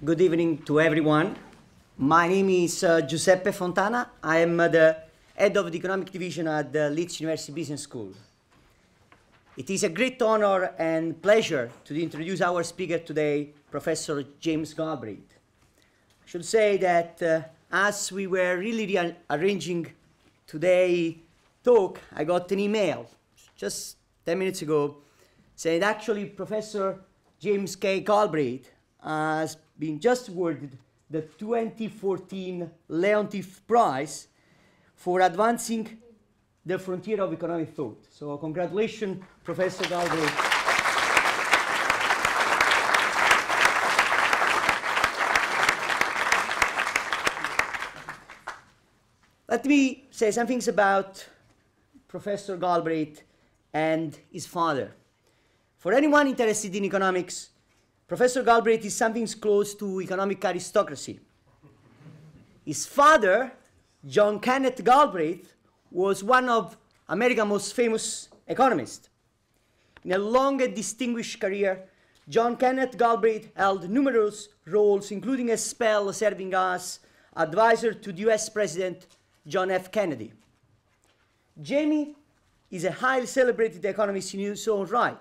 Good evening to everyone. My name is Giuseppe Fontana. I am the head of the economic division at the Leeds University Business School. It is a great honor and pleasure to introduce our speaker today, Professor James Galbraith. I should say that as we were really arranging today's talk, I got an email just 10 minutes ago saying actually Professor James K. Galbraith has been just awarded the 2014 Leontief Prize for advancing the frontier of economic thought. So congratulations, Professor Galbraith. Let me say some things about Professor Galbraith and his father. For anyone interested in economics, Professor Galbraith is something close to economic aristocracy. His father, John Kenneth Galbraith, was one of America's most famous economists. In a long and distinguished career, John Kenneth Galbraith held numerous roles, including a spell serving as advisor to the US President John F. Kennedy. Jamie is a highly celebrated economist in his own right.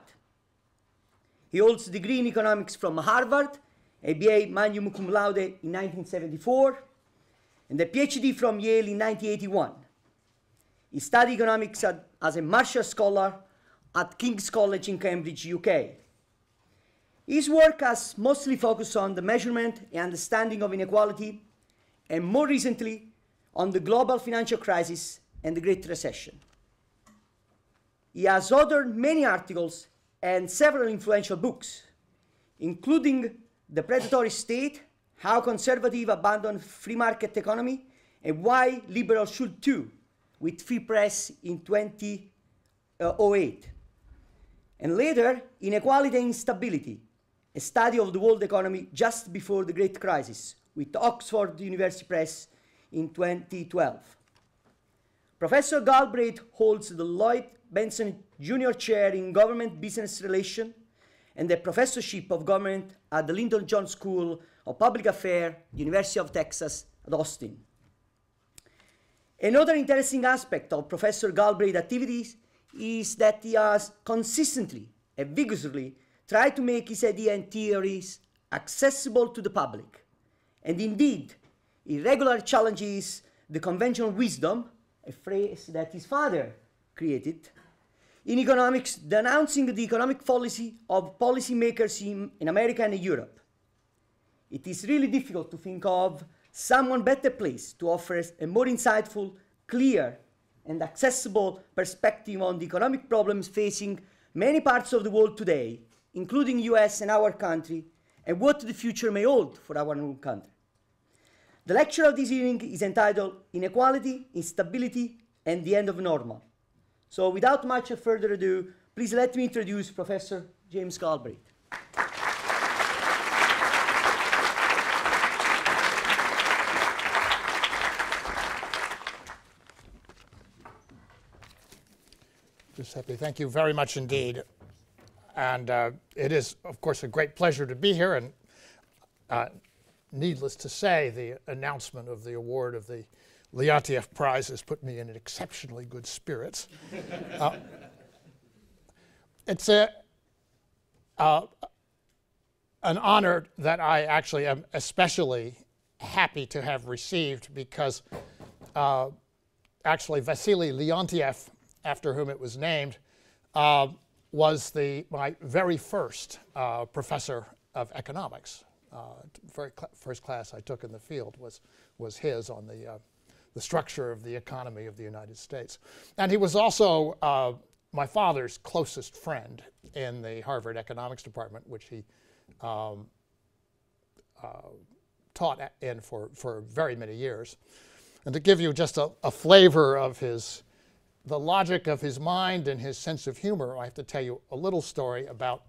He holds a degree in economics from Harvard, a BA magna cum laude in 1974, and a PhD from Yale in 1981. He studied economics as a Marshall Scholar at King's College in Cambridge, UK. His work has mostly focused on the measurement and understanding of inequality, and more recently, on the global financial crisis and the Great Recession. He has authored many articles and several influential books, including The Predatory State, How Conservatives Abandon Free Market Economy, and Why Liberals Should Too, with Free Press in 2008. And later, Inequality and Instability, a study of the world economy just before the Great Crisis, with Oxford University Press in 2012. Professor Galbraith holds the Lloyd Benson Jr. Chair in Government Business Relations and the Professorship of Government at the Lyndon Johnson School of Public Affairs, University of Texas at Austin. Another interesting aspect of Professor Galbraith's activities is that he has consistently and vigorously tried to make his ideas and theories accessible to the public, and indeed, he regularly challenges the conventional wisdom, a phrase that his father created, in economics, denouncing the economic policy of policymakers in America and Europe. It is really difficult to think of someone better placed to offer a more insightful, clear, and accessible perspective on the economic problems facing many parts of the world today, including US and our country, and what the future may hold for our own country. The lecture of this evening is entitled Inequality, Instability, and the End of Normal. So without much further ado, please let me introduce Professor James Galbraith. Giuseppe, thank you very much indeed. And it is, of course, a great pleasure to be here. And needless to say, the announcement of the award of the Leontief Prize has put me in exceptionally good spirits. It's an honor that I actually am especially happy to have received because actually Vasily Leontief, after whom it was named, was my very first professor of economics. Very first class I took in the field was his on the structure of the economy of the United States. And he was also my father's closest friend in the Harvard economics department, which he taught in for very many years. And to give you just a flavor of the logic of his mind and his sense of humor, I have to tell you a little story about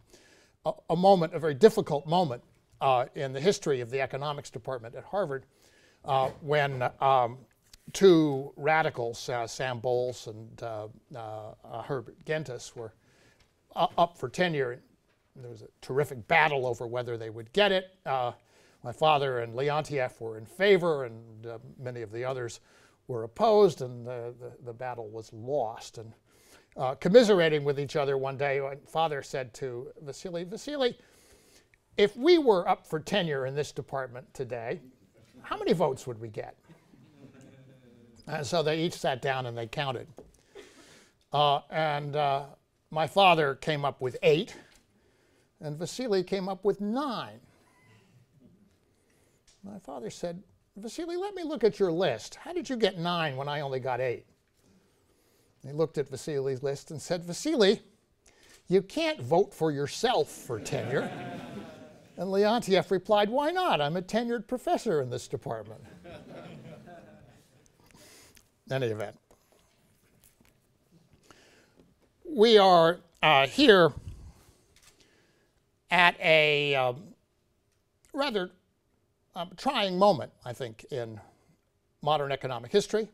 a moment, a very difficult moment in the history of the economics department at Harvard when two radicals, Sam Bowles and Herbert Gentis, were up for tenure. There was a terrific battle over whether they would get it. My father and Leontiev were in favor, and many of the others were opposed, and the battle was lost. And commiserating with each other one day, my father said to Vasily, Vasily, if we were up for tenure in this department today, how many votes would we get? And so they each sat down and they counted. My father came up with 8, and Vasily came up with 9. My father said, Vasily, let me look at your list. How did you get 9 when I only got 8? He looked at Vasily's list and said, Vasily, you can't vote for yourself for tenure. And Leontiev replied, why not? I'm a tenured professor in this department. In any event, we are here at a rather trying moment, I think, in modern economic history,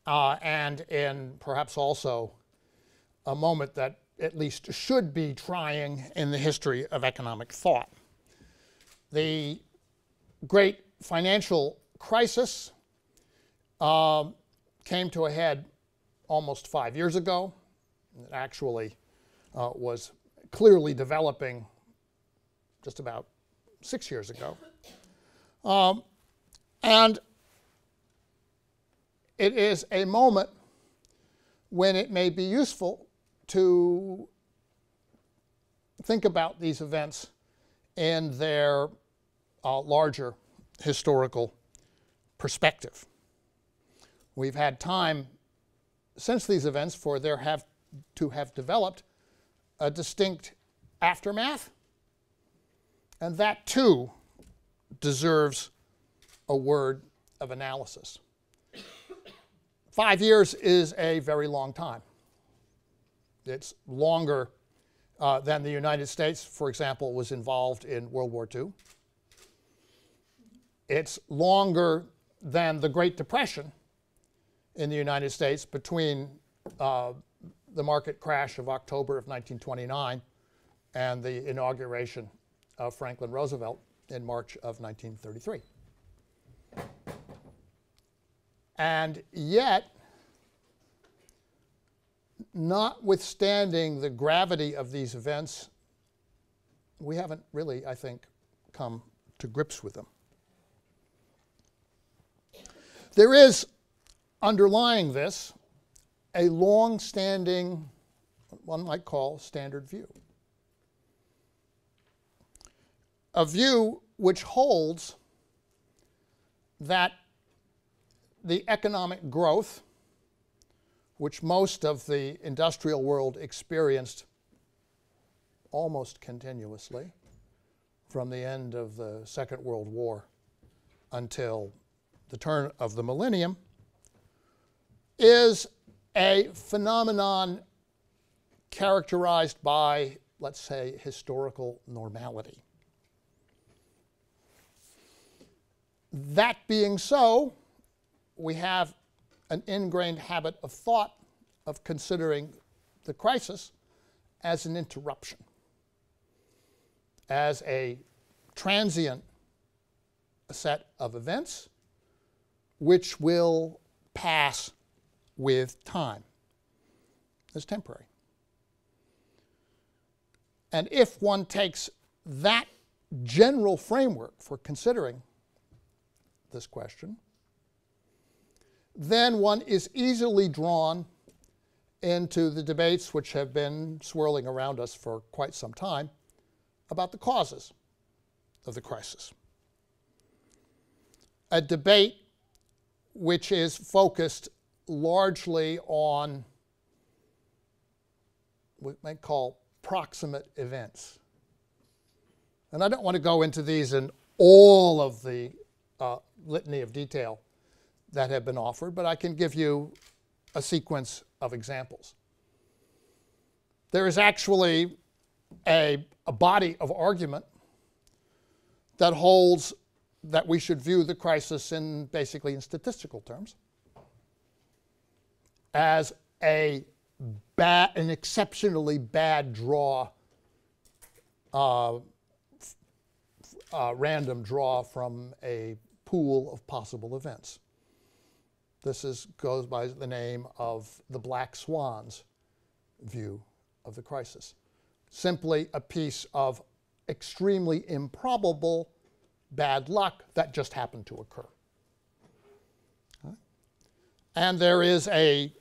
and in perhaps also a moment that at least should be trying in the history of economic thought. The great financial crisis came to a head almost 5 years ago. It actually was clearly developing just about 6 years ago. And it is a moment when it may be useful to think about these events in their larger historical perspective. We've had time since these events for there to have developed a distinct aftermath, and that too deserves a word of analysis. 5 years is a very long time. It's longer than the United States, for example, was involved in World War II. It's longer than the Great Depression in the United States between the market crash of October of 1929 and the inauguration of Franklin Roosevelt in March of 1933. And yet, notwithstanding the gravity of these events, we haven't really, I think, come to grips with them. There is, underlying this, a long-standing, what one might call, standard view. A view which holds that the economic growth which most of the industrial world experienced almost continuously from the end of the Second World War until the turn of the millennium, is a phenomenon characterized by, let's say, historical normality. That being so, we have an ingrained habit of thought of considering the crisis as an interruption, as a transient set of events which will pass with time, as temporary. And if one takes that general framework for considering this question, then one is easily drawn into the debates which have been swirling around us for quite some time about the causes of the crisis. A debate which is focused largely on what we might call proximate events. And I don't want to go into these in all of the litany of detail that have been offered, but I can give you a sequence of examples. There is actually a body of argument that holds that we should view the crisis basically in statistical terms as an exceptionally bad draw random draw from a pool of possible events. This goes by the name of the Black Swans view of the crisis. Simply a piece of extremely improbable bad luck that just happened to occur. Okay. And there is a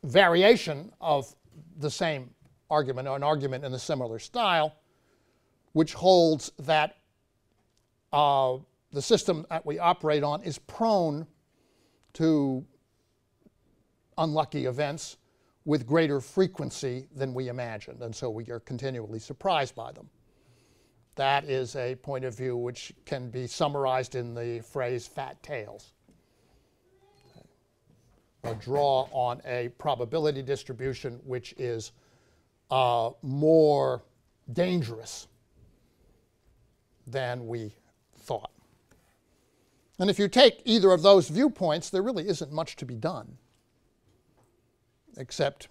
variation of the same argument, or an argument in a similar style, which holds that the system that we operate on is prone to unlucky events with greater frequency than we imagined, and so we are continually surprised by them. That is a point of view which can be summarized in the phrase fat tails. A draw on a probability distribution which is more dangerous than we thought. And if you take either of those viewpoints, there really isn't much to be done, except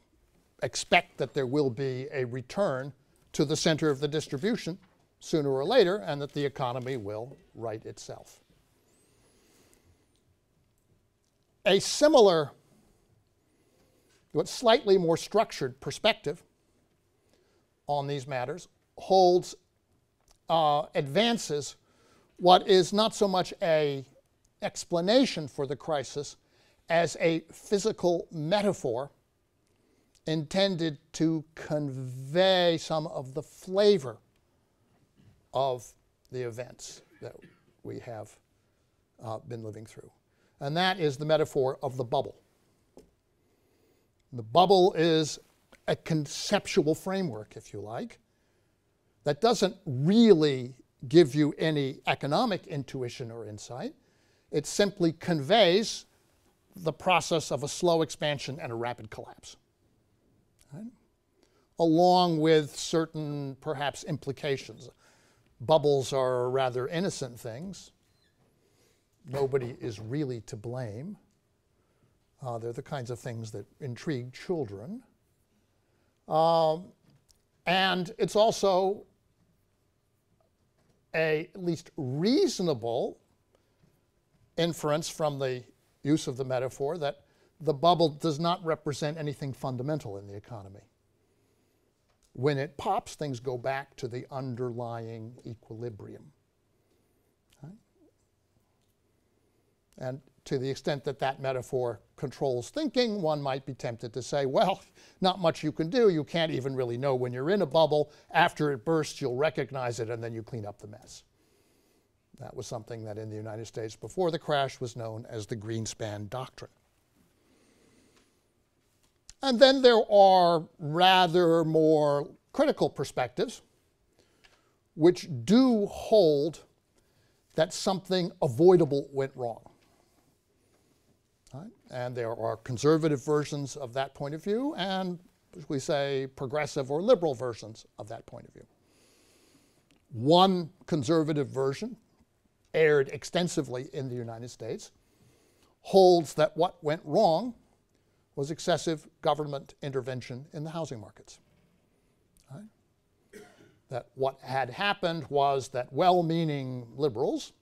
expect that there will be a return to the center of the distribution sooner or later, and that the economy will right itself. A similar, but slightly more structured perspective on these matters advances what is not so much an explanation for the crisis as a physical metaphor intended to convey some of the flavor of the events that we have been living through. And that is the metaphor of the bubble. The bubble is a conceptual framework, if you like, that doesn't really give you any economic intuition or insight. It simply conveys the process of a slow expansion and a rapid collapse, right? Along with certain, perhaps, implications. Bubbles are rather innocent things. Nobody is really to blame. They're the kinds of things that intrigue children. And it's also at least reasonable inference from the use of the metaphor that the bubble does not represent anything fundamental in the economy. When it pops, things go back to the underlying equilibrium. Right? And to the extent that that metaphor controls thinking, one might be tempted to say, well, not much you can do. You can't even really know when you're in a bubble. After it bursts, you'll recognize it, and then you clean up the mess. That was something that in the United States before the crash was known as the Greenspan doctrine. And then there are rather more critical perspectives which do hold that something avoidable went wrong. Right? And there are conservative versions of that point of view and, as we say, progressive or liberal versions of that point of view. One conservative version, aired extensively in the United States, holds that what went wrong was excessive government intervention in the housing markets. Right? That what had happened was that well-meaning liberals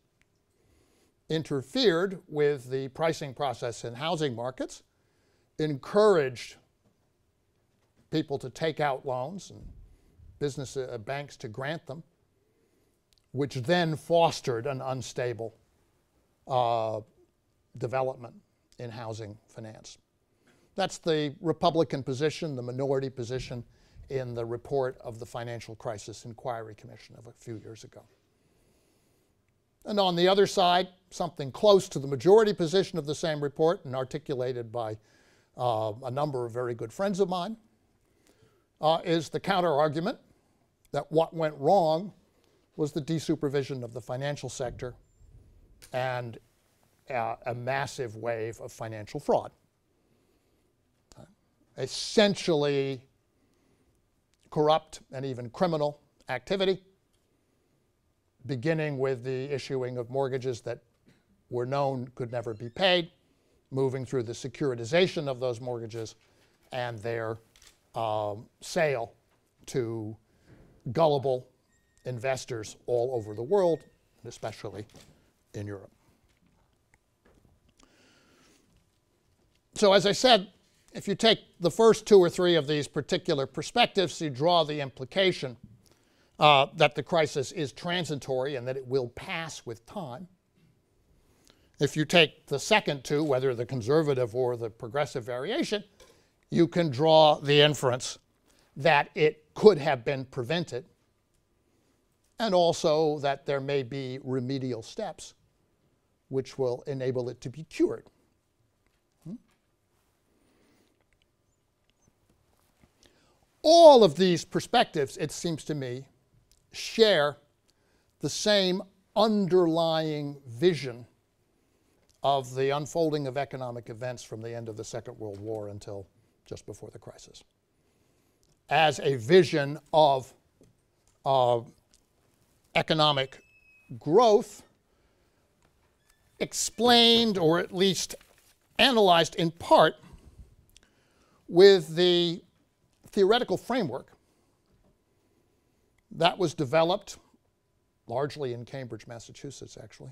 interfered with the pricing process in housing markets, encouraged people to take out loans and banks to grant them, which then fostered an unstable development in housing finance. That's the Republican position, the minority position in the report of the Financial Crisis Inquiry Commission of a few years ago. And on the other side, something close to the majority position of the same report and articulated by a number of very good friends of mine, is the counter-argument that what went wrong was the desupervision of the financial sector and a massive wave of financial fraud. Essentially corrupt and even criminal activity, beginning with the issuing of mortgages that were known could never be paid, moving through the securitization of those mortgages and their sale to gullible investors all over the world, and especially in Europe. So as I said, if you take the first two or three of these particular perspectives, you draw the implication that the crisis is transitory and that it will pass with time. If you take the second two, whether the conservative or the progressive variation, you can draw the inference that it could have been prevented, and also that there may be remedial steps which will enable it to be cured. All of these perspectives, it seems to me, share the same underlying vision of the unfolding of economic events from the end of the Second World War until just before the crisis, as a vision of economic growth explained, or at least analyzed in part, with the theoretical framework that was developed largely in Cambridge, Massachusetts, actually,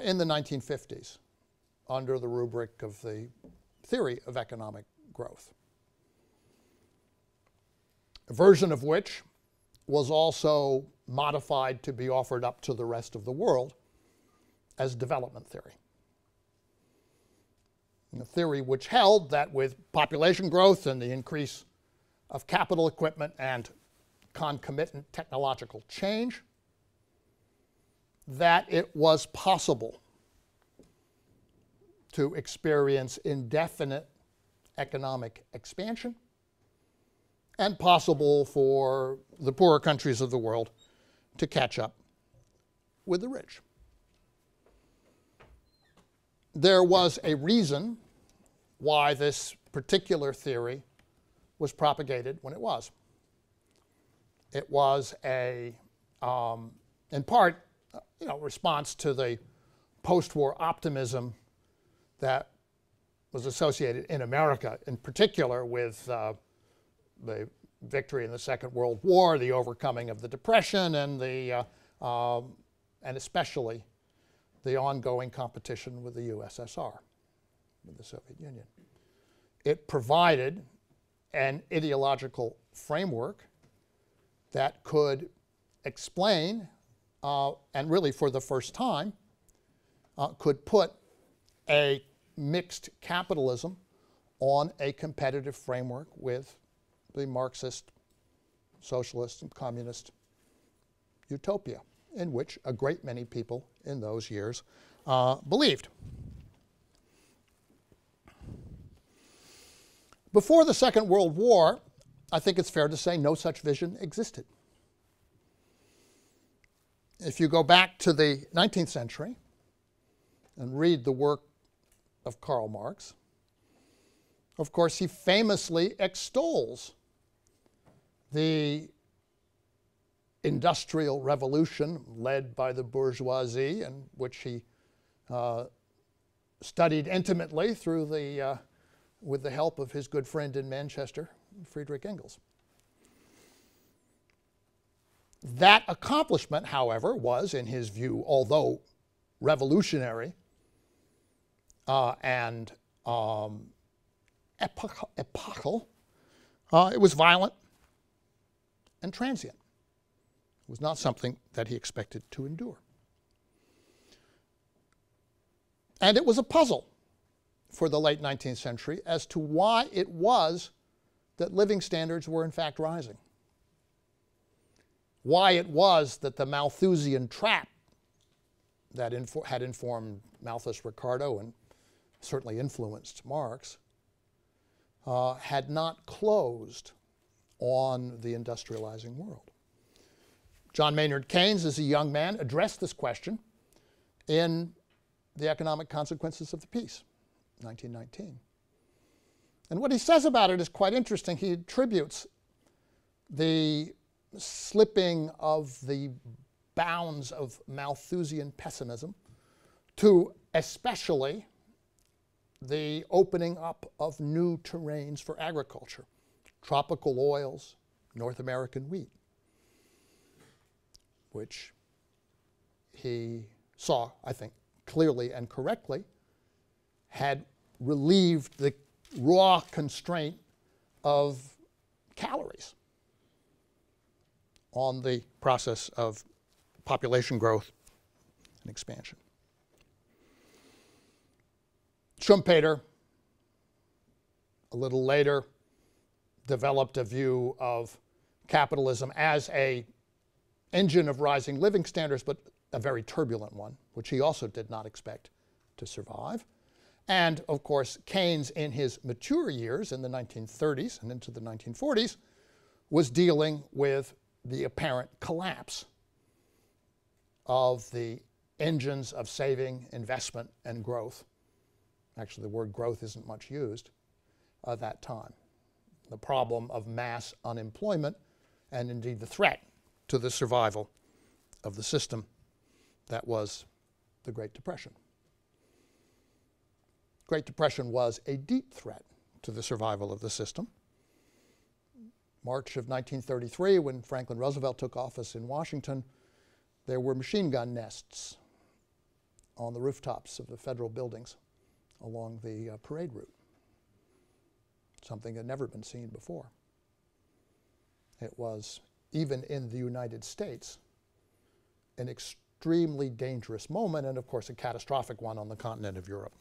in the 1950s under the rubric of the theory of economic growth, a version of which was also modified to be offered up to the rest of the world as development theory. A theory which held that with population growth and the increase of capital equipment and concomitant technological change, that it was possible to experience indefinite economic expansion and possible for the poorer countries of the world to catch up with the rich. There was a reason why this particular theory was propagated when it was. It was a, in part, response to the post-war optimism that was associated in America, in particular with the victory in the Second World War, the overcoming of the Depression, and and especially the ongoing competition with the USSR, with the Soviet Union. It provided an ideological framework that could explain, and really for the first time, could put a mixed capitalism on a competitive framework with the Marxist, socialist, and communist utopia, in which a great many people in those years believed. Before the Second World War, I think it's fair to say no such vision existed. If you go back to the 19th century and read the work of Karl Marx, of course, he famously extols the industrial revolution led by the bourgeoisie, and which he studied intimately through with the help of his good friend in Manchester, Friedrich Engels. That accomplishment, however, was, in his view, although revolutionary and epochal, it was violent and transient. It was not something that he expected to endure. And it was a puzzle for the late 19th century as to why it was that living standards were in fact rising. Why it was that the Malthusian trap that had informed Malthus Ricardo and certainly influenced Marx had not closed on the industrializing world. John Maynard Keynes, as a young man, addressed this question in The Economic Consequences of the Peace, 1919. And what he says about it is quite interesting. He attributes the slipping of the bounds of Malthusian pessimism to especially the opening up of new terrains for agriculture, tropical oils, North American wheat. which he saw, I think, clearly and correctly, had relieved the raw constraint of calories on the process of population growth and expansion. Schumpeter, a little later, developed a view of capitalism as an engine of rising living standards, but a very turbulent one, which he also did not expect to survive. And, of course, Keynes, in his mature years in the 1930s and into the 1940s, was dealing with the apparent collapse of the engines of saving, investment, and growth. Actually, the word growth isn't much used at that time. The problem of mass unemployment and indeed the threat to the survival of the system that was the Great Depression. Great Depression was a deep threat to the survival of the system. March of 1933, when Franklin Roosevelt took office in Washington, there were machine gun nests on the rooftops of the federal buildings along the parade route, something that had never been seen before. It was, even in the United States, an extremely dangerous moment, and of course a catastrophic one on the continent of Europe.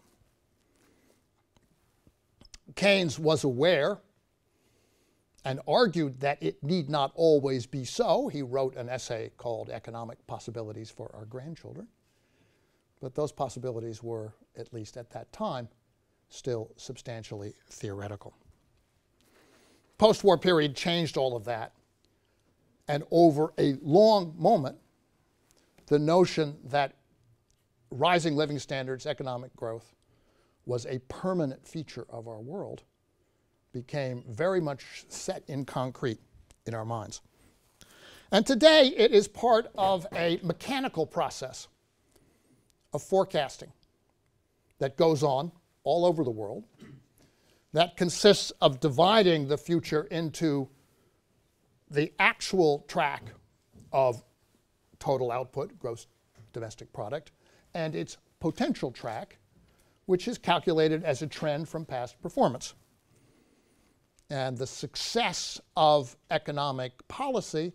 Keynes was aware and argued that it need not always be so. He wrote an essay called Economic Possibilities for Our Grandchildren. But those possibilities were, at least at that time, still substantially theoretical. Post-war period changed all of that. And over a long moment, the notion that rising living standards, economic growth, was a permanent feature of our world became very much set in concrete in our minds. And today it is part of a mechanical process of forecasting that goes on all over the world that consists of dividing the future into the actual track of total output, gross domestic product, and its potential track, which is calculated as a trend from past performance. And the success of economic policy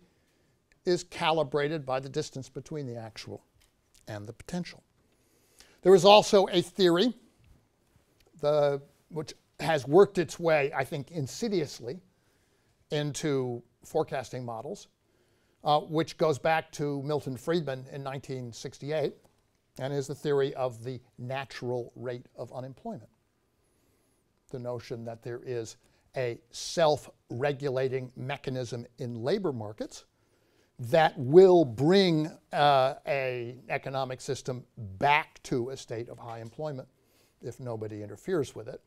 is calibrated by the distance between the actual and the potential. There is also a theory which has worked its way, I think, insidiously into forecasting models, which goes back to Milton Friedman in 1968 and is the theory of the natural rate of unemployment. The notion that there is a self-regulating mechanism in labor markets that will bring an economic system back to a state of high employment if nobody interferes with it.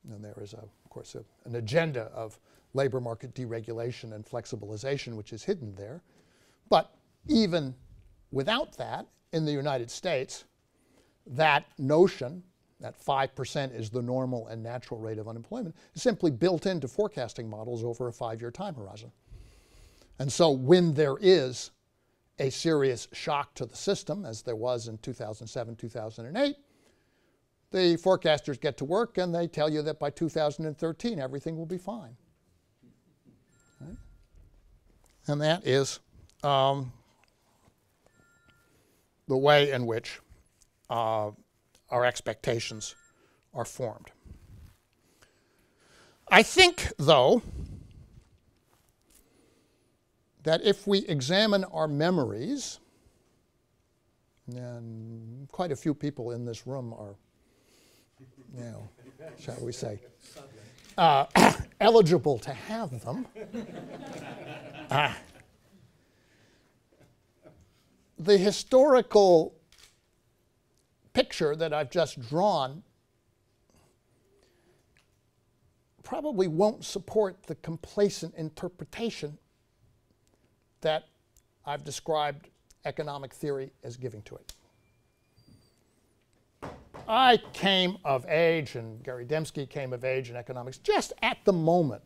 And there is, of course, an agenda of labor market deregulation and flexibilization which is hidden there. But even without that, in the United States, that notion that 5% is the normal and natural rate of unemployment is simply built into forecasting models over a 5-year time horizon. And so when there is a serious shock to the system, as there was in 2007, 2008, the forecasters get to work and they tell you that by 2013 everything will be fine. Right? And that is the way in which our expectations are formed. I think, though, that if we examine our memories, and quite a few people in this room are, you know, shall we say, eligible to have them, the historical picture that I've just drawn probably won't support the complacent interpretation that I've described economic theory as giving to it. I came of age, and Gary Dembski came of age in economics, just at the moment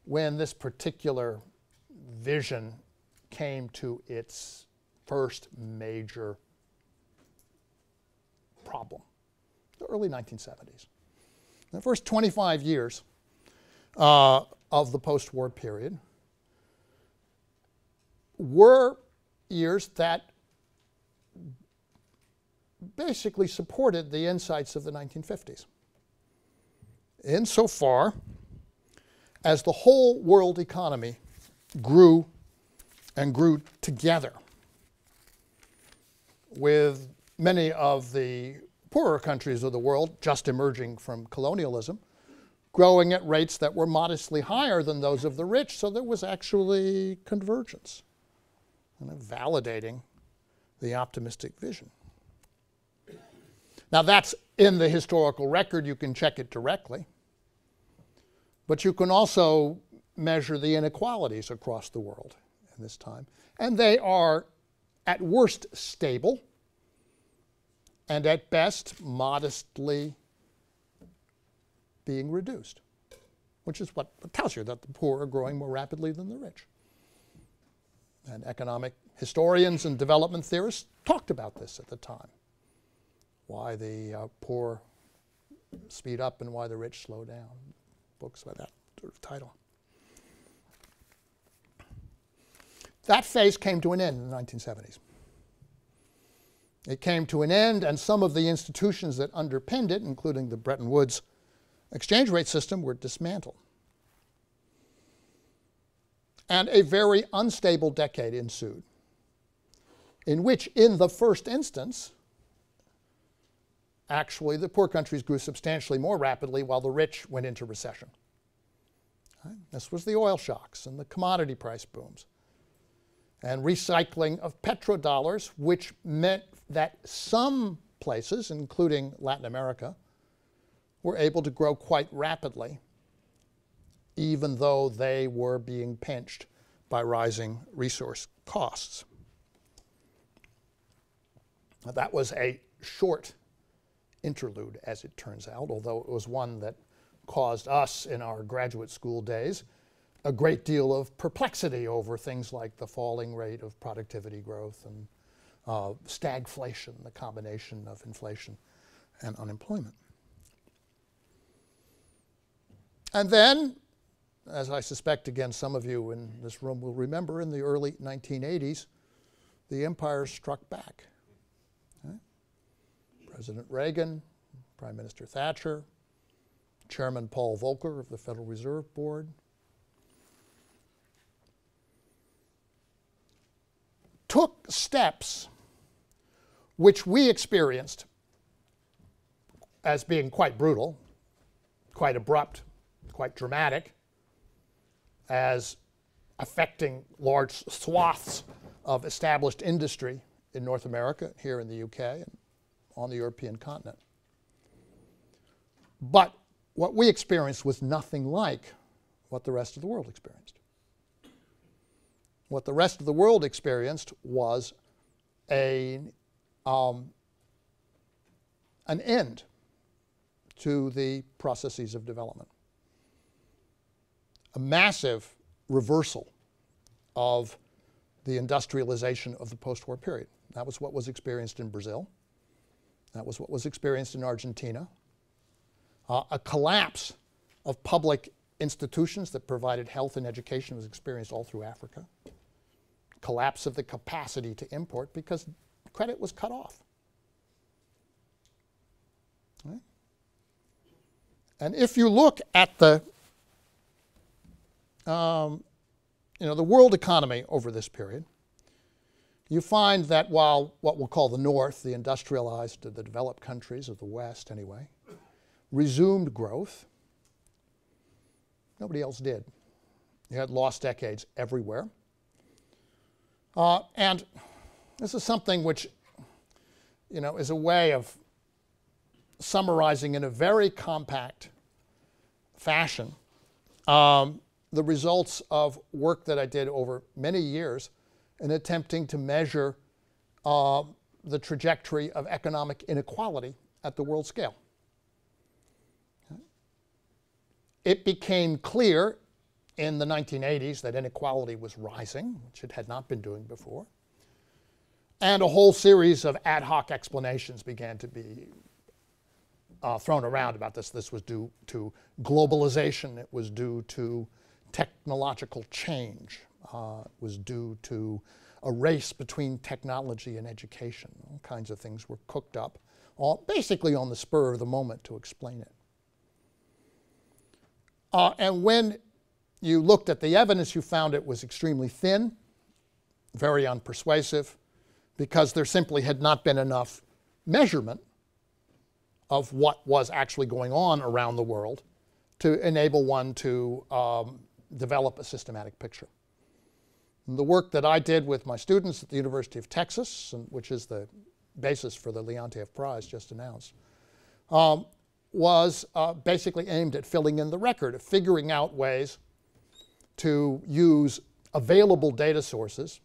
when this particular vision came to its first major problem, the early 1970s. The first 25 years of the post-war period were years that basically supported the insights of the 1950s, insofar as the whole world economy grew and grew together, with many of the poorer countries of the world just emerging from colonialism growing at rates that were modestly higher than those of the rich. So there was actually convergence, and validating the optimistic vision. Now that's in the historical record. You can check it directly. But you can also measure the inequalities across the world in this time. And they are at worst stable, and at best modestly being reduced, which is what tells you that the poor are growing more rapidly than the rich. And economic historians and development theorists talked about this at the time, why the poor speed up and why the rich slow down. Books by that sort of title. That phase came to an end in the 1970s. It came to an end, and some of the institutions that underpinned it, including the Bretton Woods exchange rate system, were dismantled. And a very unstable decade ensued, in which, in the first instance, actually the poor countries grew substantially more rapidly while the rich went into recession. Right? This was the oil shocks and the commodity price booms and recycling of petrodollars, which meant that some places, including Latin America, were able to grow quite rapidly, even though they were being pinched by rising resource costs. Now, that was a short interlude, as it turns out, although it was one that caused us in our graduate school days a great deal of perplexity over things like the falling rate of productivity growth and stagflation, the combination of inflation and unemployment. And then, as I suspect, again, some of you in this room will remember, in the early 1980s, the empire struck back. Right? President Reagan, Prime Minister Thatcher, Chairman Paul Volcker of the Federal Reserve Board, took steps which we experienced as being quite brutal, quite abrupt, quite dramatic, as affecting large swaths of established industry in North America, here in the UK, and on the European continent. But what we experienced was nothing like what the rest of the world experienced. What the rest of the world experienced was an end to the processes of development. A massive reversal of the industrialization of the post-war period. That was what was experienced in Brazil. That was what was experienced in Argentina. A collapse of public institutions that provided health and education was experienced all through Africa. Collapse of the capacity to import because credit was cut off. Right? And if you look at the world economy over this period, you find that while what we'll call the North, the industrialized, the developed countries of the West anyway, resumed growth, nobody else did. You had lost decades everywhere. And this is something which, is a way of summarizing in a very compact fashion the results of work that I did over many years in attempting to measure the trajectory of economic inequality at the world scale. It became clear in the 1980s that inequality was rising, which it had not been doing before. And a whole series of ad hoc explanations began to be thrown around about this. This was due to globalization. It was due to technological change. It was due to a race between technology and education. All kinds of things were cooked up, all basically on the spur of the moment to explain it. And when you looked at the evidence, you found it was extremely thin, very unpersuasive, because there simply had not been enough measurement of what was actually going on around the world to enable one to develop a systematic picture. And the work that I did with my students at the University of Texas, which is the basis for the Leontief Prize just announced, was basically aimed at filling in the record, of figuring out ways to use available data sources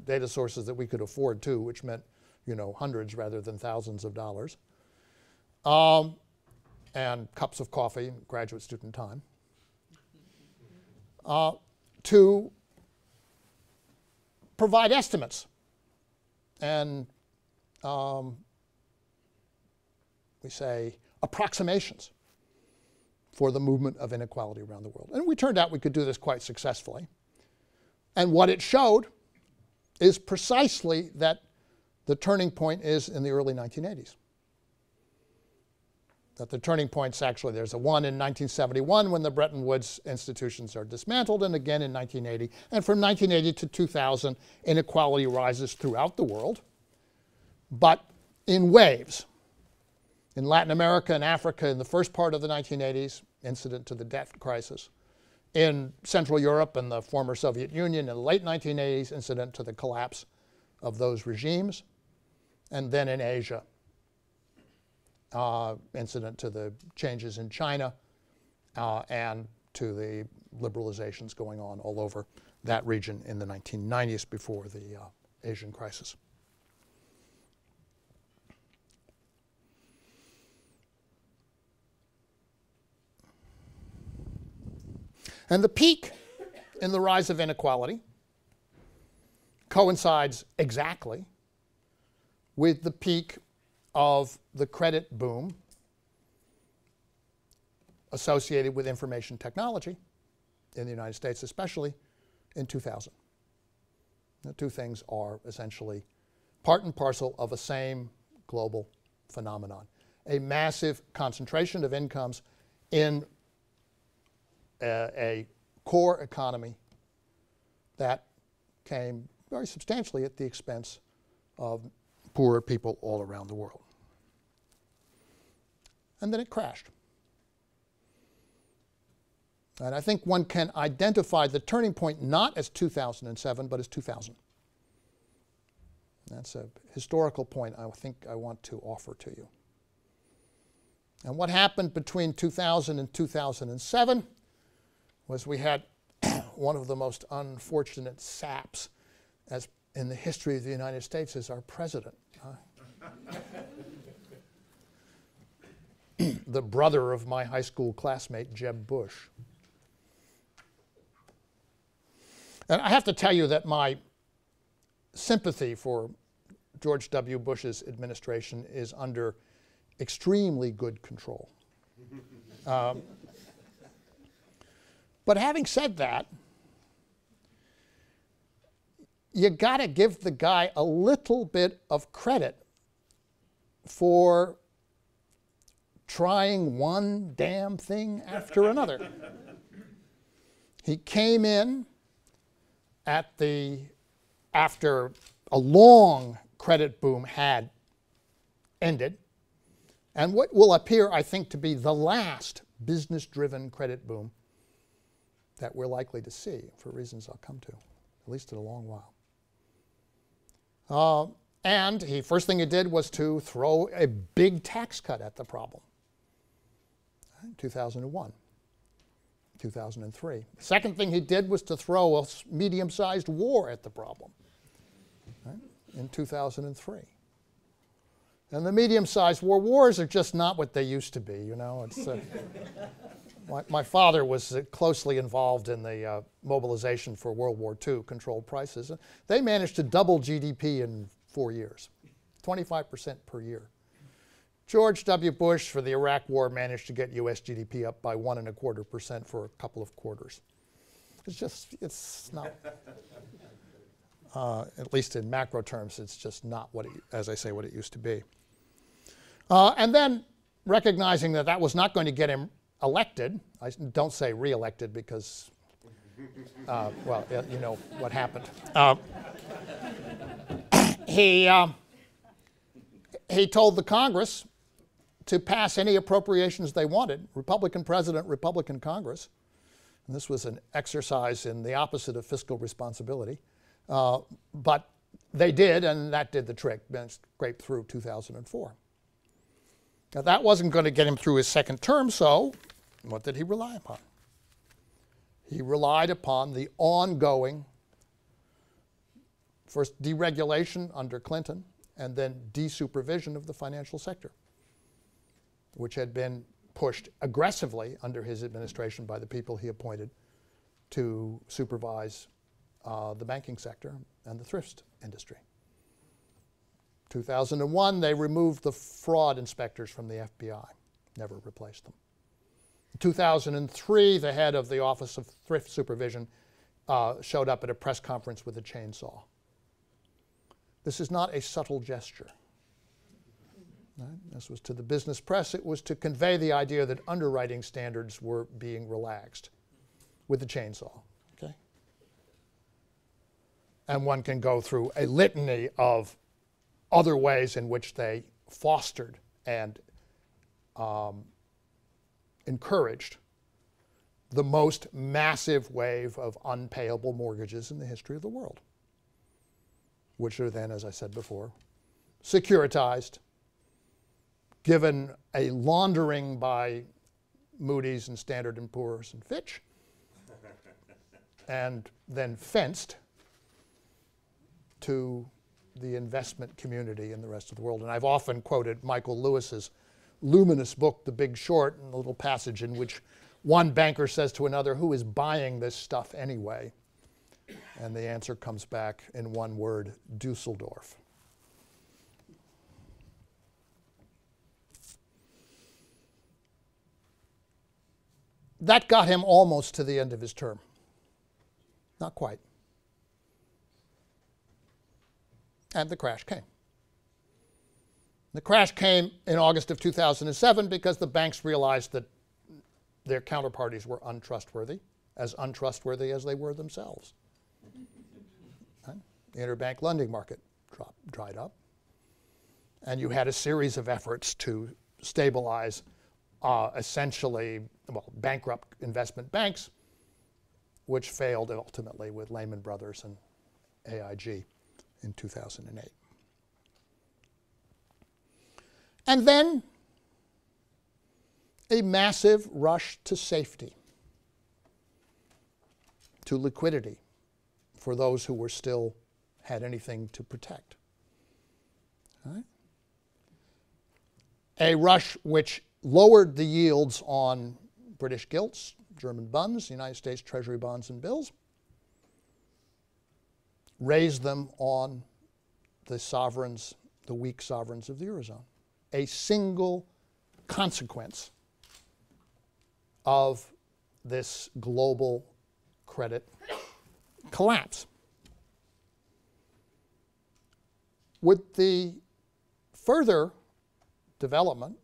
that we could afford too, which meant, you know, hundreds rather than thousands of dollars, and cups of coffee and graduate student time, to provide estimates and we say approximations for the movement of inequality around the world. And we turned out we could do this quite successfully. And what it showed is precisely that the turning point is in the early 1980s. That the turning point's actually, there's a one in 1971 when the Bretton Woods institutions are dismantled, and again in 1980. And from 1980 to 2000, inequality rises throughout the world, but in waves. In Latin America and Africa in the first part of the 1980s, incident to the debt crisis. In Central Europe and the former Soviet Union in the late 1980s, incident to the collapse of those regimes. And then in Asia, incident to the changes in China and to the liberalizations going on all over that region in the 1990s before the Asian crisis. And the peak in the rise of inequality coincides exactly with the peak of the credit boom associated with information technology in the United States, especially in 2000. The two things are essentially part and parcel of a same global phenomenon. A massive concentration of incomes in a core economy that came very substantially at the expense of poorer people all around the world. And then it crashed. And I think one can identify the turning point not as 2007, but as 2000. That's a historical point I think I want to offer to you. And what happened between 2000 and 2007 was we had one of the most unfortunate saps as in the history of the United States as our president. The brother of my high school classmate, Jeb Bush. And I have to tell you that my sympathy for George W. Bush's administration is under extremely good control. But having said that, you got to give the guy a little bit of credit for trying one damn thing after another. He came in after a long credit boom had ended, and what will appear, I think, to be the last business-driven credit boom that we're likely to see, for reasons I'll come to, at least in a long while. And the first thing he did was to throw a big tax cut at the problem. 2001, 2003. The second thing he did was to throw a medium-sized war at the problem, right, in 2003. And the medium-sized wars are just not what they used to be, you know. It's, My father was closely involved in the mobilization for World War II, controlled prices. They managed to double GDP in 4 years, 25% per year. George W. Bush for the Iraq War managed to get US GDP up by 1.25% for a couple of quarters. It's not, at least in macro terms, it's just not what it, as I say, what it used to be. And then recognizing that that was not going to get him elected, I don't say re-elected because, well, you know what happened. He told the Congress to pass any appropriations they wanted, Republican president, Republican Congress. And this was an exercise in the opposite of fiscal responsibility. But they did, and that did the trick, and scraped through 2004. Now, that wasn't going to get him through his second term, so what did he rely upon? He relied upon the ongoing, first deregulation under Clinton, and then desupervision of the financial sector, which had been pushed aggressively under his administration by the people he appointed to supervise the banking sector and the thrift industry. 2001, they removed the fraud inspectors from the FBI, never replaced them. In 2003, the head of the Office of Thrift Supervision showed up at a press conference with a chainsaw. This is not a subtle gesture. Right? This was to the business press. It was to convey the idea that underwriting standards were being relaxed with the chainsaw. Okay? And one can go through a litany of other ways in which they fostered and encouraged the most massive wave of unpayable mortgages in the history of the world, which are then, as I said before, securitized, given a laundering by Moody's and Standard & Poor's and Fitch, and then fenced to the investment community in the rest of the world. And I've often quoted Michael Lewis's luminous book, The Big Short, and a little passage in which one banker says to another, "Who is buying this stuff anyway?" And the answer comes back in one word, Dusseldorf. That got him almost to the end of his term. Not quite. And the crash came. The crash came in August of 2007 because the banks realized that their counterparties were untrustworthy as they were themselves. Right? The interbank lending market dried up. And you had a series of efforts to stabilize essentially, well, bankrupt investment banks, which failed ultimately with Lehman Brothers and AIG in 2008. And then a massive rush to safety, to liquidity for those who were still had anything to protect. All right? A rush which lowered the yields on British gilts, German bunds, United States Treasury bonds and bills, raised them on the sovereigns, the weak sovereigns of the Eurozone. A single consequence of this global credit collapse. With the further development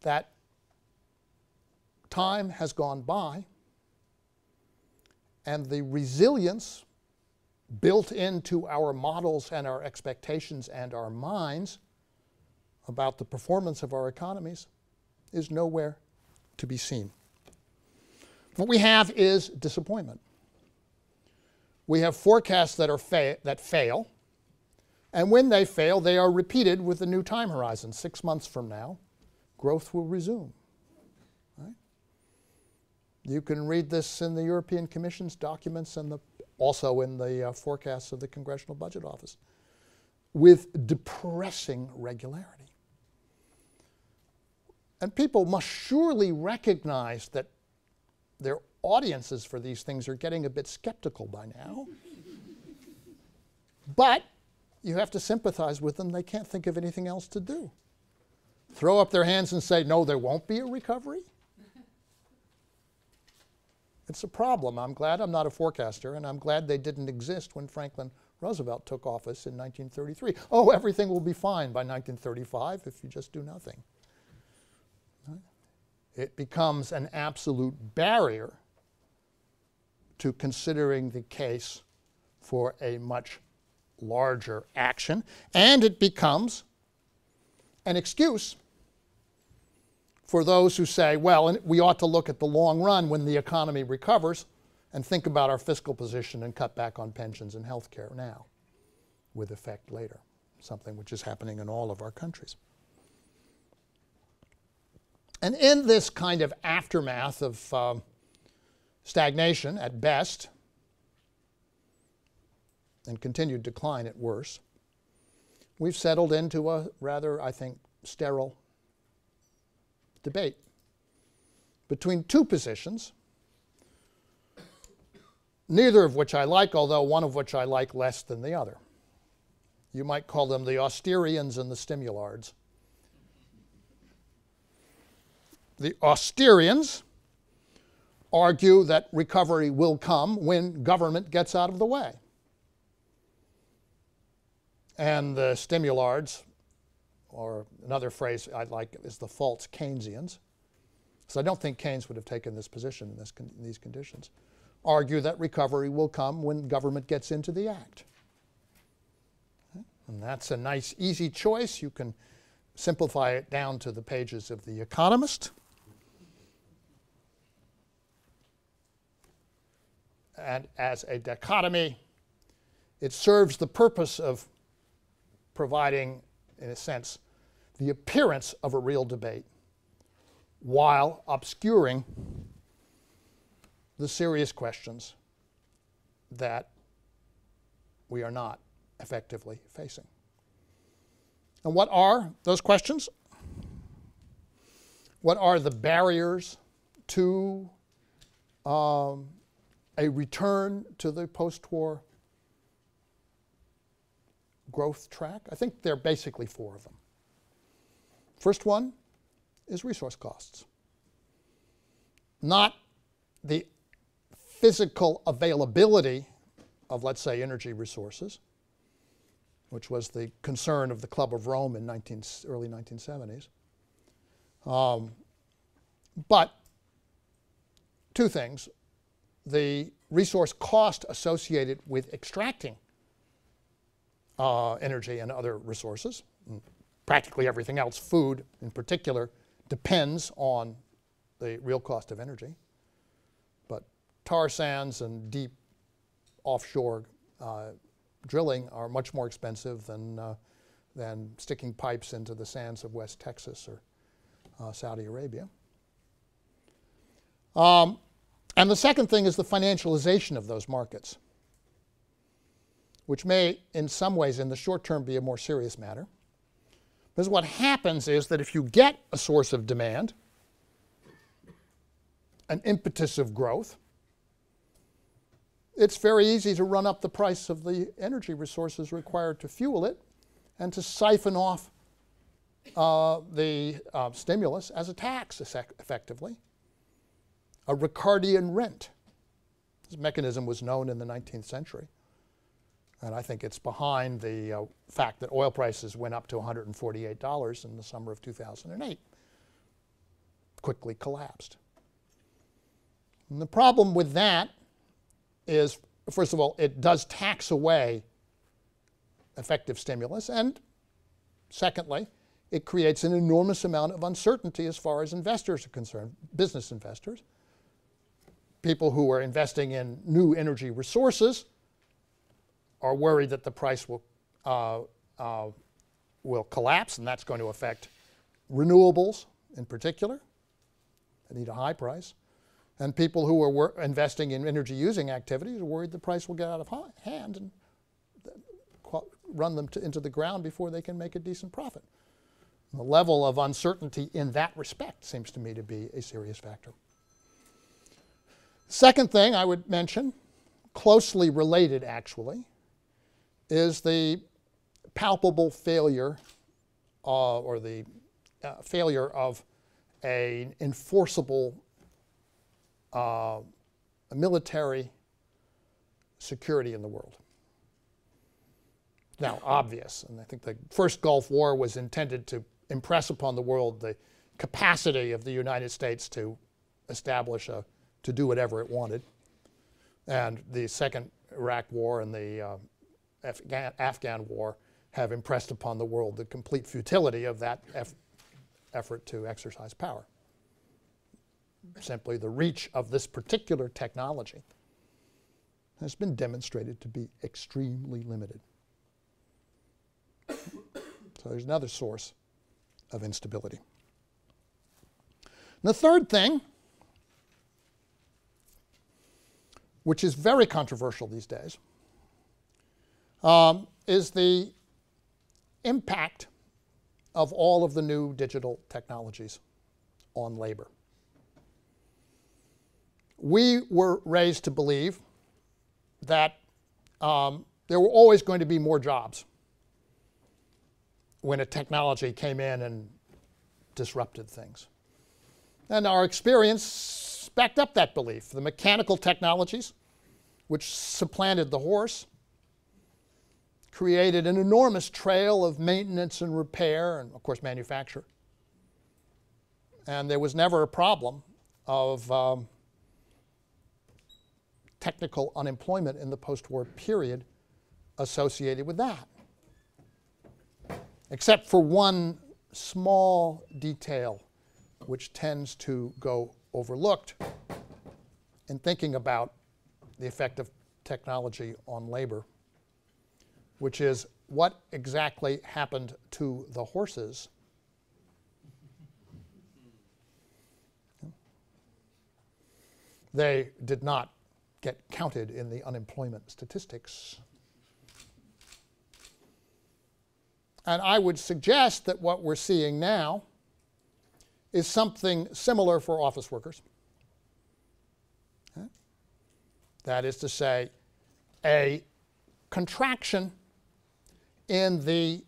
that time has gone by and the resilience built into our models and our expectations and our minds about the performance of our economies is nowhere to be seen. What we have is disappointment. We have forecasts that fail, and when they fail, they are repeated with a new time horizon. 6 months from now, growth will resume. Right? You can read this in the European Commission's documents and also in the forecasts of the Congressional Budget Office with depressing regularity. And people must surely recognize that their audiences for these things are getting a bit skeptical by now. But you have to sympathize with them. They can't think of anything else to do. Throw up their hands and say, no, there won't be a recovery? It's a problem. I'm glad I'm not a forecaster, and I'm glad they didn't exist when Franklin Roosevelt took office in 1933. Oh, everything will be fine by 1935 if you just do nothing. Right? It becomes an absolute barrier to considering the case for a much larger action, and it becomes an excuse for those who say, well, we ought to look at the long run when the economy recovers and think about our fiscal position and cut back on pensions and health care now, with effect later, something which is happening in all of our countries. And in this kind of aftermath of stagnation at best, and continued decline at worst, we've settled into a rather, I think, sterile debate between two positions, neither of which I like, although one of which I like less than the other. You might call them the Austerians and the Stimulards. The Austerians argue that recovery will come when government gets out of the way. And the Stimulards, or another phrase I like, is the false Keynesians. So I don't think Keynes would have taken this position in these conditions. Argue that recovery will come when government gets into the act. And that's a nice, easy choice. You can simplify it down to the pages of The Economist. And as a dichotomy, it serves the purpose of providing, in a sense, the appearance of a real debate while obscuring the serious questions that we are not effectively facing. And what are those questions? What are the barriers to a return to the post-war growth track? I think there are basically four of them. First one is resource costs. Not the physical availability of, let's say, energy resources, which was the concern of the Club of Rome in early 1970s. But two things. The resource cost associated with extracting energy and other resources. Practically everything else, food in particular, depends on the real cost of energy. But tar sands and deep offshore drilling are much more expensive than sticking pipes into the sands of West Texas or Saudi Arabia. And the second thing is the financialization of those markets, which may, in some ways, in the short term, be a more serious matter. Because what happens is that if you get a source of demand, an impetus of growth, it's very easy to run up the price of the energy resources required to fuel it and to siphon off the stimulus as a tax, effectively. A Ricardian rent. This mechanism was known in the 19th century. And I think it's behind the fact that oil prices went up to $148 in the summer of 2008. Quickly collapsed. And the problem with that is, first of all, it does tax away effective stimulus. And secondly, it creates an enormous amount of uncertainty as far as investors are concerned, business investors. People who are investing in new energy resources are worried that the price will collapse, and that's going to affect renewables in particular. They need a high price. And people who are investing in energy-using activities are worried the price will get out of hand and run them into the ground before they can make a decent profit. The level of uncertainty in that respect seems to me to be a serious factor. Second thing I would mention, closely related actually, is the palpable failure or the failure of an enforceable military security in the world. Now, obvious, and I think the first Gulf War was intended to impress upon the world the capacity of the United States to establish to do whatever it wanted. And the second Iraq War and the Afghan War have impressed upon the world the complete futility of that effort to exercise power. Simply the reach of this particular technology has been demonstrated to be extremely limited. So there's another source of instability. And the third thing, which is very controversial these days, is the impact of all of the new digital technologies on labor. We were raised to believe that there were always going to be more jobs when a technology came in and disrupted things. And our experience backed up that belief. The mechanical technologies, which supplanted the horse, created an enormous trail of maintenance and repair and, of course, manufacture. And there was never a problem of technical unemployment in the post-war period associated with that, except for one small detail which tends to go overlooked in thinking about the effect of technology on labor, which is what exactly happened to the horses they did not get counted in the unemployment statistics. And I would suggest that what we're seeing now is something similar for office workers. Okay? That is to say, a contraction in the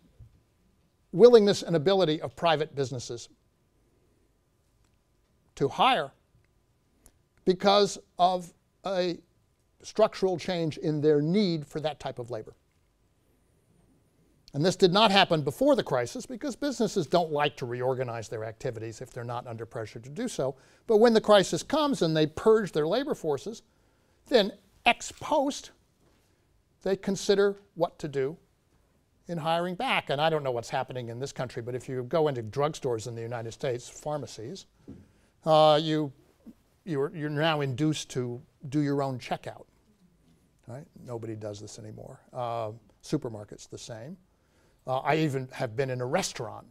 willingness and ability of private businesses to hire because of a structural change in their need for that type of labor. And this did not happen before the crisis because businesses don't like to reorganize their activities if they're not under pressure to do so. But when the crisis comes and they purge their labor forces, then ex post, they consider what to do in hiring back. And I don't know what's happening in this country, but if you go into drugstores in the United States, pharmacies, you're now induced to do your own checkout. Right? Nobody does this anymore. Supermarkets, the same. I even have been in a restaurant,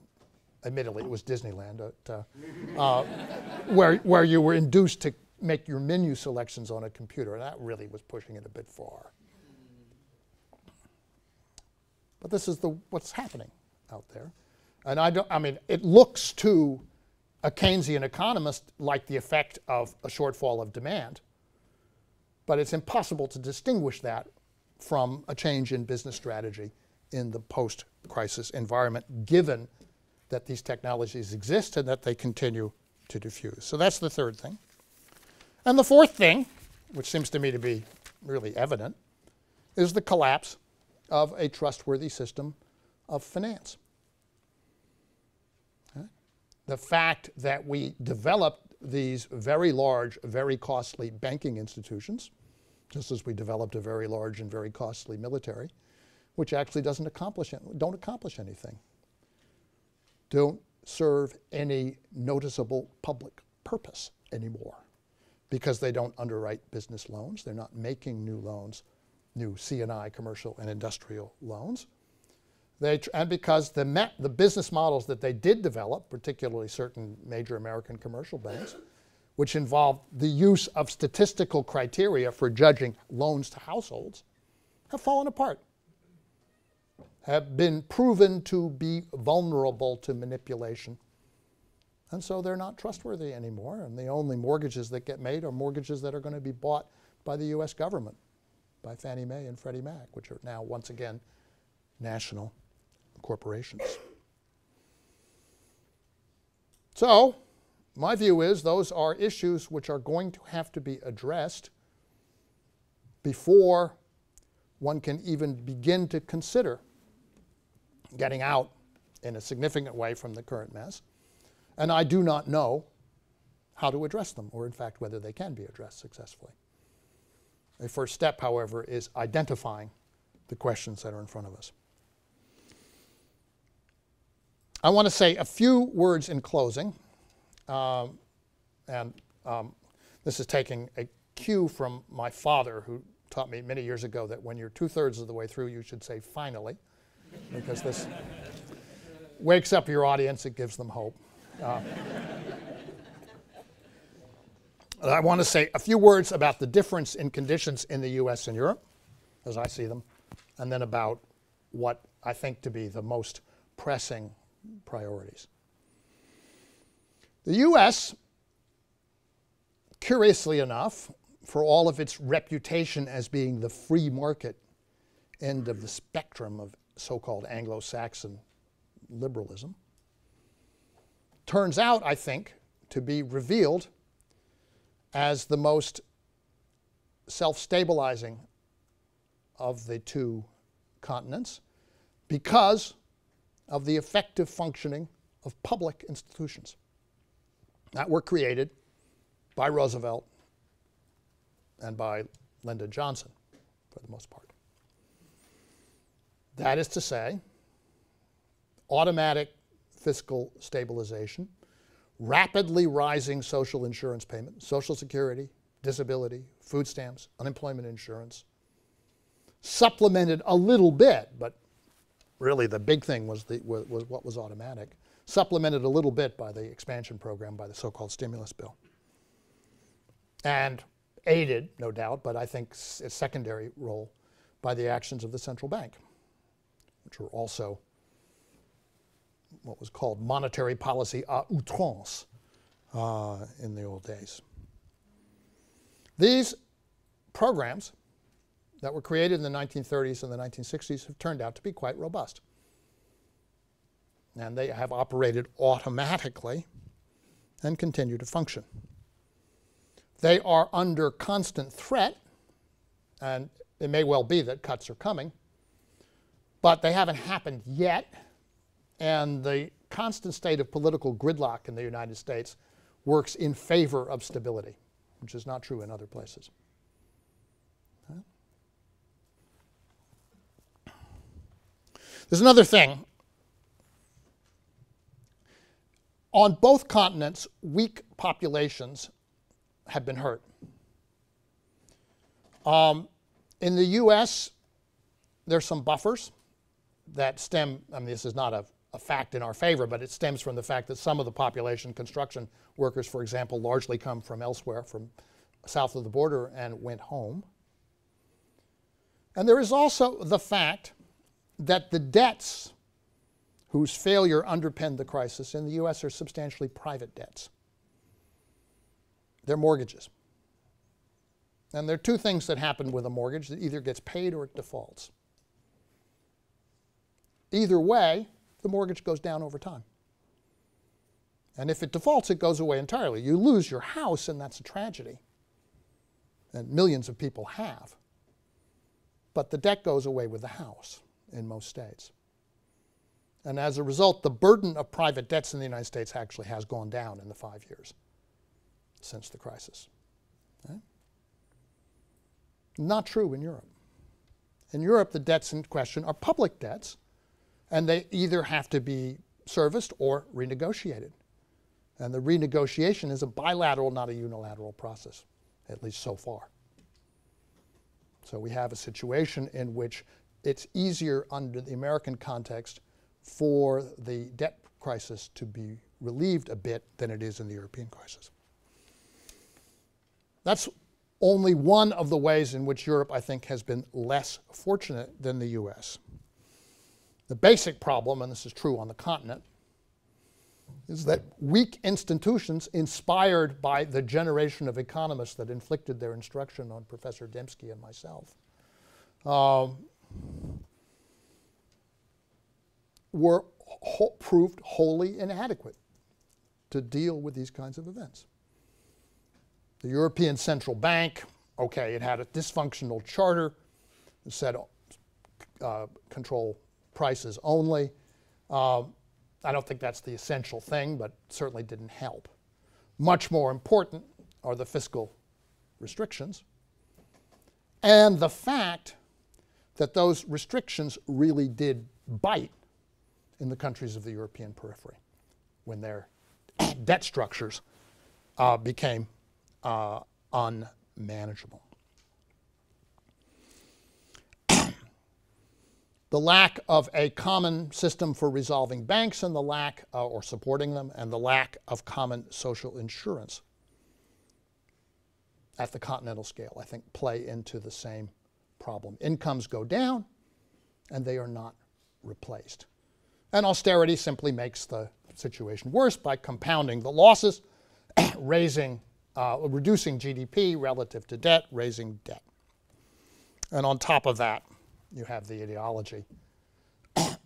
admittedly it was Disneyland, where you were induced to make your menu selections on a computer. And that really was pushing it a bit far. But this is what's happening out there. And I mean, it looks to a Keynesian economist like the effect of a shortfall of demand. But it's impossible to distinguish that from a change in business strategy in the post-crisis environment, given that these technologies exist and that they continue to diffuse. So that's the third thing. And the fourth thing, which seems to me to be really evident, is the collapse of a trustworthy system of finance. Okay? The fact that we developed these very large, very costly banking institutions, just as we developed a very large and very costly military, which actually don't accomplish anything, don't serve any noticeable public purpose anymore, because they don't underwrite business loans. They're not making new loans, new C&I, commercial and industrial loans. And because the business models that they did develop, particularly certain major American commercial banks, which involved the use of statistical criteria for judging loans to households, have fallen apart. have been proven to be vulnerable to manipulation. And so they're not trustworthy anymore, and the only mortgages that get made are mortgages that are going to be bought by the US government, by Fannie Mae and Freddie Mac, which are now, once again, national corporations. So, my view is those are issues which are going to have to be addressed before one can even begin to consider getting out in a significant way from the current mess. And I do not know how to address them, or in fact whether they can be addressed successfully. A first step, however, is identifying the questions that are in front of us. I want to say a few words in closing, this is taking a cue from my father, who taught me many years ago that when you're 2/3 of the way through, you should say finally, because this wakes up your audience, it gives them hope. I want to say a few words about the difference in conditions in the US and Europe, as I see them, and then about what I think to be the most pressing priorities. The US, curiously enough, for all of its reputation as being the free market end of the spectrum of so-called Anglo-Saxon liberalism, turns out, I think, to be revealed as the most self-stabilizing of the two continents because of the effective functioning of public institutions that were created by Roosevelt and by Lyndon Johnson, for the most part. That is to say, automatic fiscal stabilization, rapidly rising social insurance payments, Social Security, disability, food stamps, unemployment insurance, supplemented a little bit, but really the big thing was what was automatic, supplemented a little bit by the expansion program, by the so-called stimulus bill. And aided, no doubt, but I think a secondary role by the actions of the central bank, which were also what was called monetary policy à outrance in the old days. These programs that were created in the 1930s and the 1960s have turned out to be quite robust. And they have operated automatically and continue to function. They are under constant threat, and it may well be that cuts are coming, but they haven't happened yet. And the constant state of political gridlock in the United States works in favor of stability, which is not true in other places. There's another thing. On both continents, weak populations have been hurt. In the US, there's some buffers that stem, I mean, this is not a fact in our favor, but it stems from the fact that some of the population, construction workers, for example, largely come from elsewhere, from south of the border, and went home. And there is also the fact that the debts whose failure underpinned the crisis in the US are substantially private debts. They're mortgages. And there are two things that happen with a mortgage: it either gets paid or it defaults. Either way, the mortgage goes down over time. And if it defaults, it goes away entirely. You lose your house, and that's a tragedy. And millions of people have. But the debt goes away with the house in most states. And as a result, the burden of private debts in the United States actually has gone down in the 5 years since the crisis. Okay? Not true in Europe. In Europe, the debts in question are public debts, and they either have to be serviced or renegotiated. And the renegotiation is a bilateral, not a unilateral process, at least so far. So we have a situation in which it's easier under the American context for the debt crisis to be relieved a bit than it is in the European crisis. That's only one of the ways in which Europe, I think, has been less fortunate than the US. The basic problem, and this is true on the continent, is that weak institutions inspired by the generation of economists that inflicted their instruction on Professor Dembski and myself proved wholly inadequate to deal with these kinds of events. The European Central Bank, okay, it had a dysfunctional charter that said control prices only. I don't think that's the essential thing, but certainly didn't help. Much more important are the fiscal restrictions and the fact that those restrictions really did bite in the countries of the European periphery when their debt structures became unmanageable. The lack of a common system for resolving banks and the lack, or supporting them, and the lack of common social insurance at the continental scale, I think, play into the same problem. Incomes go down, and they are not replaced. And austerity simply makes the situation worse by compounding the losses, reducing GDP relative to debt, raising debt. And on top of that, you have the ideology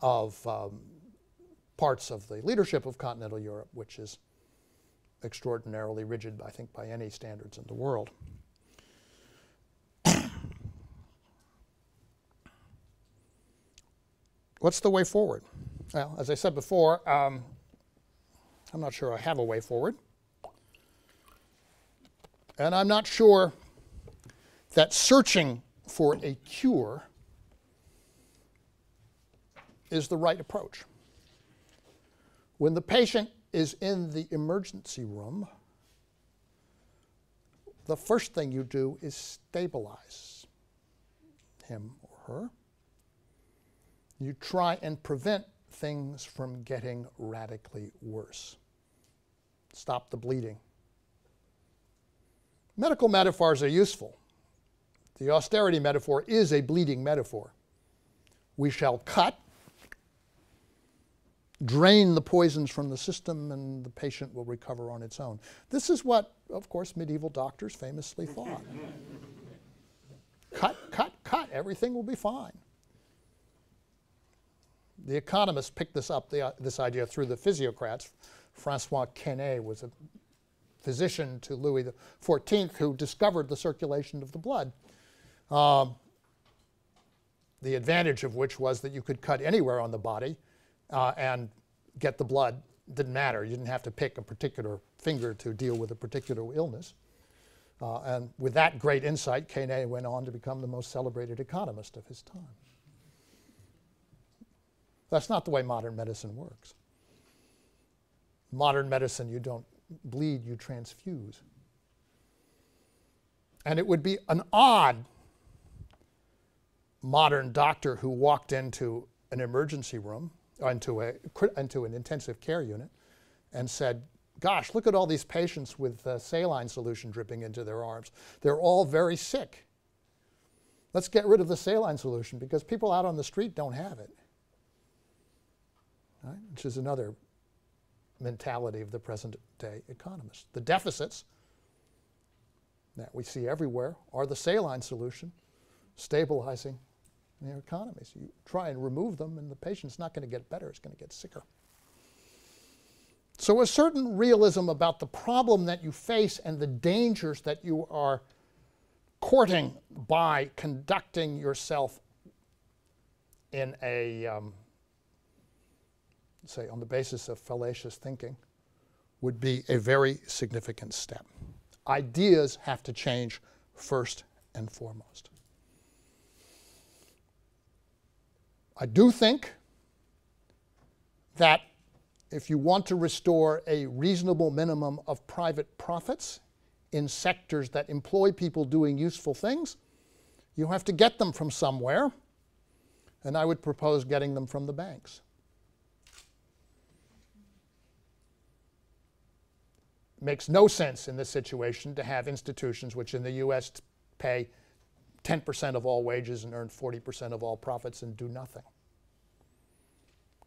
of parts of the leadership of continental Europe, which is extraordinarily rigid, I think, by any standards in the world. What's the way forward? Well, as I said before, I'm not sure I have a way forward. And I'm not sure that searching for a cure is the right approach. When the patient is in the emergency room, the first thing you do is stabilize him or her. You try and prevent things from getting radically worse. Stop the bleeding. Medical metaphors are useful. The austerity metaphor is a bleeding metaphor. We shall cut, drain the poisons from the system, and the patient will recover on its own. This is what, of course, medieval doctors famously thought. Cut, cut, cut, everything will be fine. The economists picked this up, this idea, through the physiocrats. Francois Quesnay was a physician to Louis XIV who discovered the circulation of the blood. The advantage of which was that you could cut anywhere on the body and get the blood. Didn't matter. You didn't have to pick a particular finger to deal with a particular illness. And with that great insight, Quesnay went on to become the most celebrated economist of his time. That's not the way modern medicine works. Modern medicine, you don't bleed, you transfuse. And it would be an odd modern doctor who walked into an emergency room, into an intensive care unit, and said, gosh, look at all these patients with saline solution dripping into their arms. They're all very sick. Let's get rid of the saline solution because people out on the street don't have it. Right? Which is another mentality of the present day economists. The deficits that we see everywhere are the saline solution stabilizing their economies. You try and remove them and the patient's not going to get better, it's going to get sicker. So a certain realism about the problem that you face and the dangers that you are courting by conducting yourself in a say, on the basis of fallacious thinking, would be a very significant step. Ideas have to change first and foremost. I do think that if you want to restore a reasonable minimum of private profits in sectors that employ people doing useful things, you have to get them from somewhere, and I would propose getting them from the banks. It makes no sense in this situation to have institutions which in the US pay 10% of all wages and earn 40% of all profits and do nothing.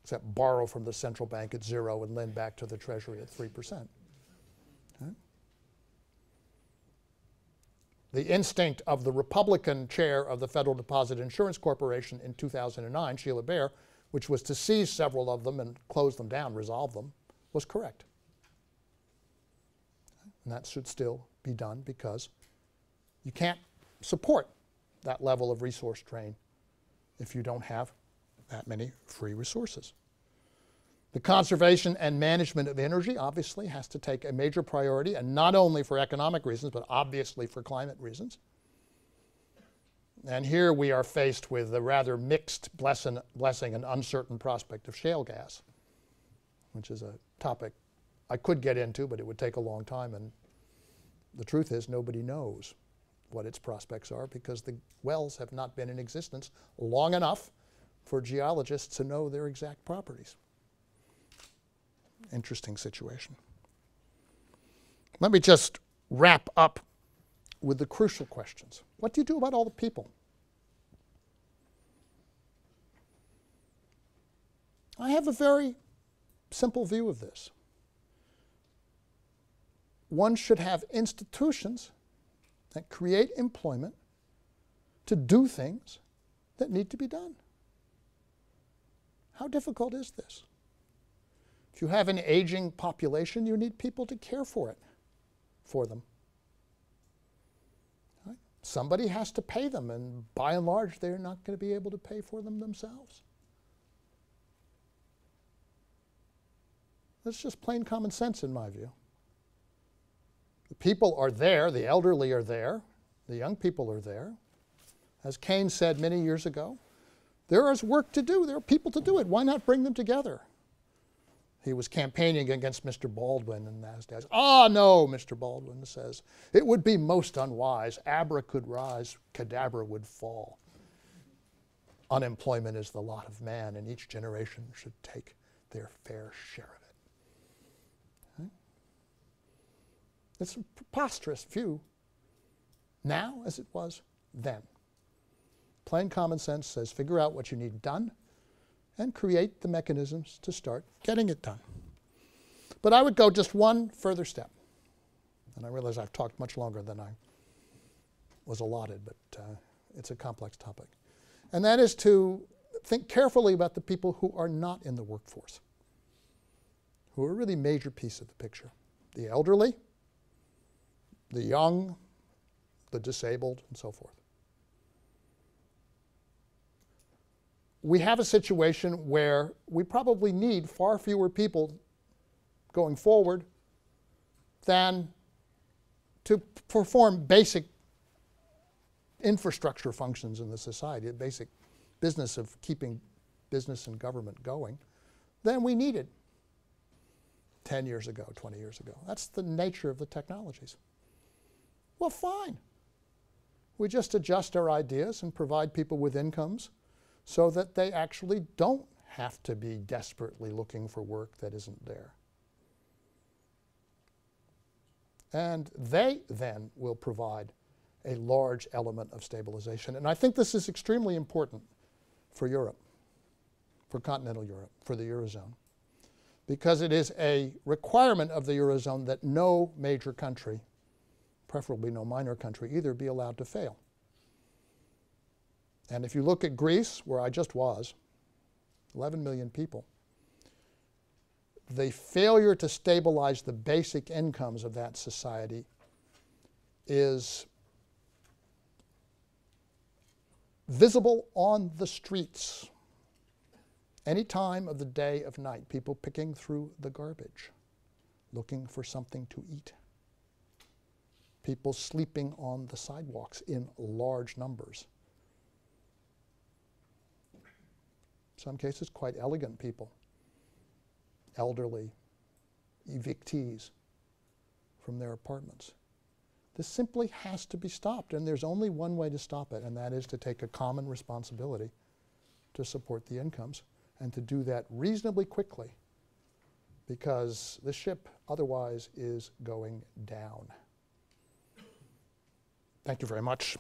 except borrow from the central bank at 0 and lend back to the Treasury at 3%. Okay? The instinct of the Republican chair of the Federal Deposit Insurance Corporation in 2009, Sheila Bair, which was to seize several of them and close them down, resolve them, was correct. And that should still be done because you can't support that level of resource drain if you don't have that many free resources. The conservation and management of energy obviously has to take a major priority, and not only for economic reasons, but obviously for climate reasons. And here we are faced with the rather mixed blessing and uncertain prospect of shale gas, which is a topic I could get into, but it would take a long time. And the truth is, nobody knows what its prospects are because the wells have not been in existence long enough for geologists to know their exact properties. Interesting situation. Let me just wrap up with the crucial questions. What do you do about all the people? I have a very simple view of this. One should have institutions that create employment to do things that need to be done. How difficult is this? If you have an aging population, you need people to care for them. Right? Somebody has to pay them, and by and large, they're not going to be able to pay for them themselves. That's just plain common sense in my view. The people are there, the elderly are there, the young people are there. As Keynes said many years ago, there is work to do, there are people to do it. Why not bring them together? He was campaigning against Mr. Baldwin and NASDAQ. Ah, no, Mr. Baldwin says, it would be most unwise. Abra could rise, cadabra would fall. Unemployment is the lot of man, and each generation should take their fair share of it. Okay? It's a preposterous view now as it was then. Plain common sense says figure out what you need done and create the mechanisms to start getting it done. But I would go just one further step. And I realize I've talked much longer than I was allotted, but it's a complex topic. And that is to think carefully about the people who are not in the workforce, who are a really major piece of the picture. The elderly, the young, the disabled, and so forth. We have a situation where we probably need far fewer people going forward than to perform basic infrastructure functions in the society, the basic business of keeping business and government going, than we needed 10 years ago, 20 years ago. That's the nature of the technologies. Well, fine. We just adjust our ideas and provide people with incomes so that they actually don't have to be desperately looking for work that isn't there. And they then will provide a large element of stabilization. And I think this is extremely important for Europe, for continental Europe, for the Eurozone, because it is a requirement of the Eurozone that no major country, preferably no minor country either, be allowed to fail. And if you look at Greece, where I just was, 11 million people, the failure to stabilize the basic incomes of that society is visible on the streets. Any time of the day, of night, people picking through the garbage, looking for something to eat. People sleeping on the sidewalks in large numbers. Some cases, quite elegant people, elderly, evictees from their apartments. This simply has to be stopped, and there's only one way to stop it, and that is to take a common responsibility to support the incomes, and to do that reasonably quickly, because the ship otherwise is going down. Thank you very much.